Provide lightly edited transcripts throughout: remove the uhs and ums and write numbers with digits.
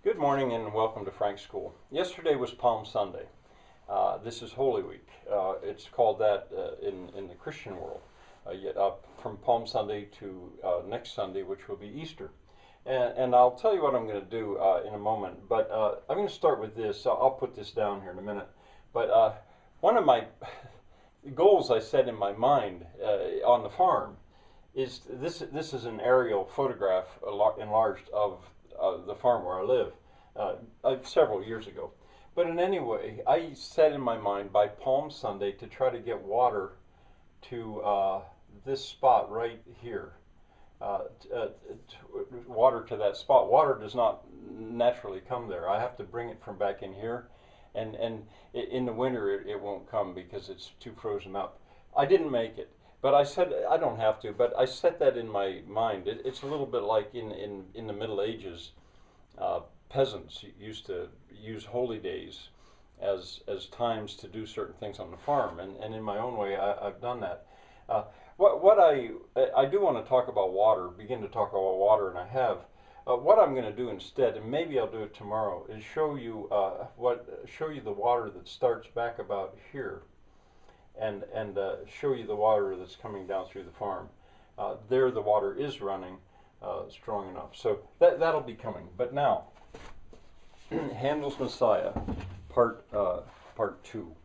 Good morning and welcome to Frank's School. Yesterday was Palm Sunday. This is Holy Week. It's called that in the Christian world. Yet from Palm Sunday to next Sunday, which will be Easter. And I'll tell you what I'm going to do in a moment. But I'm going to start with this. I'll put this down here in a minute. But one of my goals I set in my mind on the farm is this is an aerial photograph enlarged of the farm where I live several years ago. But in any way, I set in my mind by Palm Sunday to try to get water to this spot right here. Water to that spot. Water does not naturally come there. I have to bring it from back in here. And in the winter it won't come because it's too frozen up. I didn't make it. But I said I don't have to, but I set that in my mind. It's a little bit like in the Middle Ages. Peasants used to use holy days as times to do certain things on the farm, and in my own way I've done that. What I do want to talk about water, begin to talk about water, and I have. What I'm going to do instead, and maybe I'll do it tomorrow, is show you the water that starts back about here, and show you the water that's coming down through the farm. There the water is running strong enough, so that'll be coming. But now, Handel's Messiah, part 2.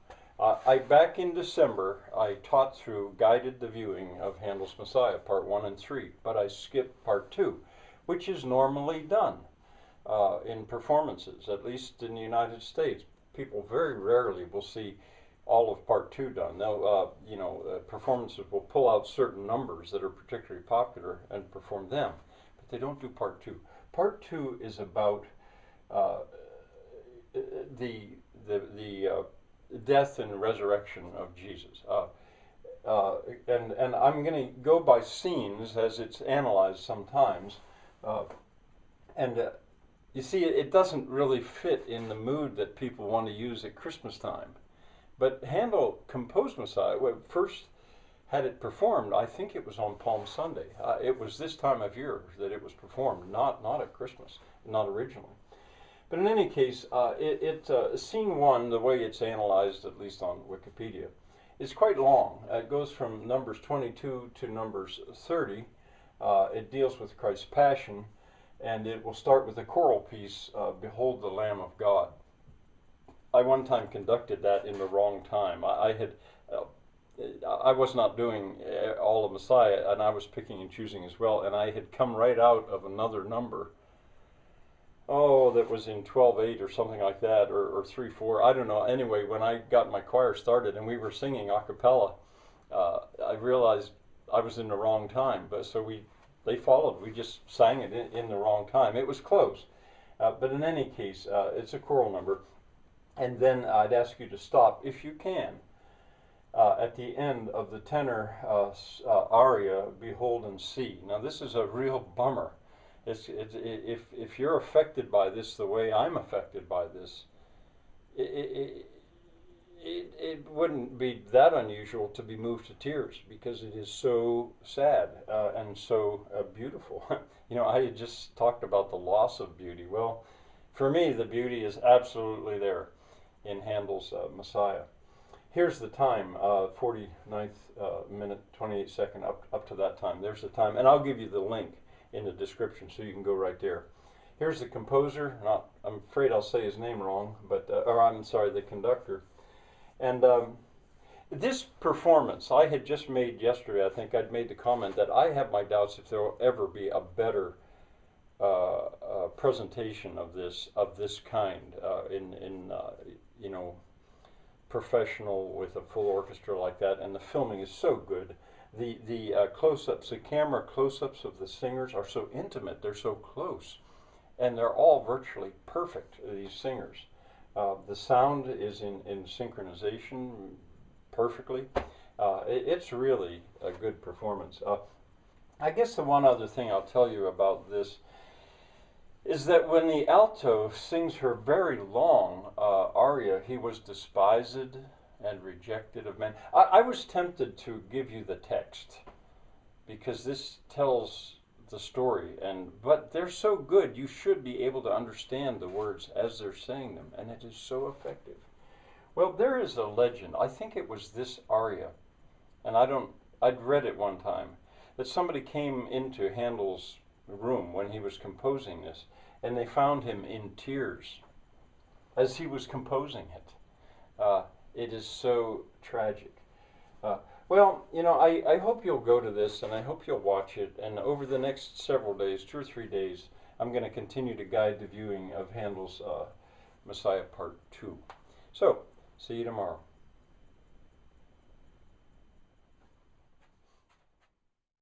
Back in December, I taught through, guided the viewing of Handel's Messiah, part 1 and 3, but I skipped part 2, which is normally done in performances, at least in the United States. People very rarely will see all of part 2 done. Now, performances will pull out certain numbers that are particularly popular and perform them, but they don't do part 2. Part 2 is about the death and resurrection of Jesus. And I'm going to go by scenes as it's analyzed sometimes. You see, it doesn't really fit in the mood that people want to use at Christmas time. But Handel composed Messiah. First had it performed, I think it was on Palm Sunday. It was this time of year that it was performed, not at Christmas, not originally. But in any case, scene 1, the way it's analyzed, at least on Wikipedia, is quite long. It goes from Numbers 22 to Numbers 30. It deals with Christ's Passion, and it will start with a choral piece, Behold the Lamb of God. I one time conducted that in the wrong time. I was not doing all of Messiah, and I was picking and choosing as well, and I had come right out of another number. Oh, that was in 12/8 or something like that, or 3/4. I don't know. Anyway, when I got my choir started and we were singing a cappella, I realized I was in the wrong time. But so they followed. We just sang it in the wrong time. It was close, but in any case, it's a choral number. And then I'd ask you to stop, if you can, at the end of the tenor aria, Behold and See. Now this is a real bummer. If you're affected by this the way I'm affected by this, it wouldn't be that unusual to be moved to tears, because it is so sad and so beautiful. I had just talked about the loss of beauty. Well, for me, the beauty is absolutely there in Handel's Messiah. Here's the time, 49th minute, 28 second, up to that time. There's the time, and I'll give you the link in the description so you can go right there. Here's the composer. I'm afraid I'll say his name wrong, or I'm sorry, the conductor. And this performance I had just made yesterday. I think I'd made the comment that I have my doubts if there will ever be a better presentation of this kind in professional with a full orchestra like that, and the filming is so good. The close-ups, the camera close-ups of the singers are so intimate. They're so close, and they're all virtually perfect. These singers, the sound is in synchronization perfectly. It's really a good performance. I guess the one other thing I'll tell you about this is that when the alto sings her very long aria, he was despised and rejected of men. I was tempted to give you the text, because this tells the story, but they're so good you should be able to understand the words as they're saying them, and it is so effective. Well, there is a legend. I think it was this aria, and I'd read it one time, that somebody came into Handel's room when he was composing this, and they found him in tears as he was composing it. It is so tragic. Well, I hope you'll go to this, and I hope you'll watch it, and over the next several days, 2 or 3 days, I'm going to continue to guide the viewing of Handel's Messiah Part 2. So, see you tomorrow.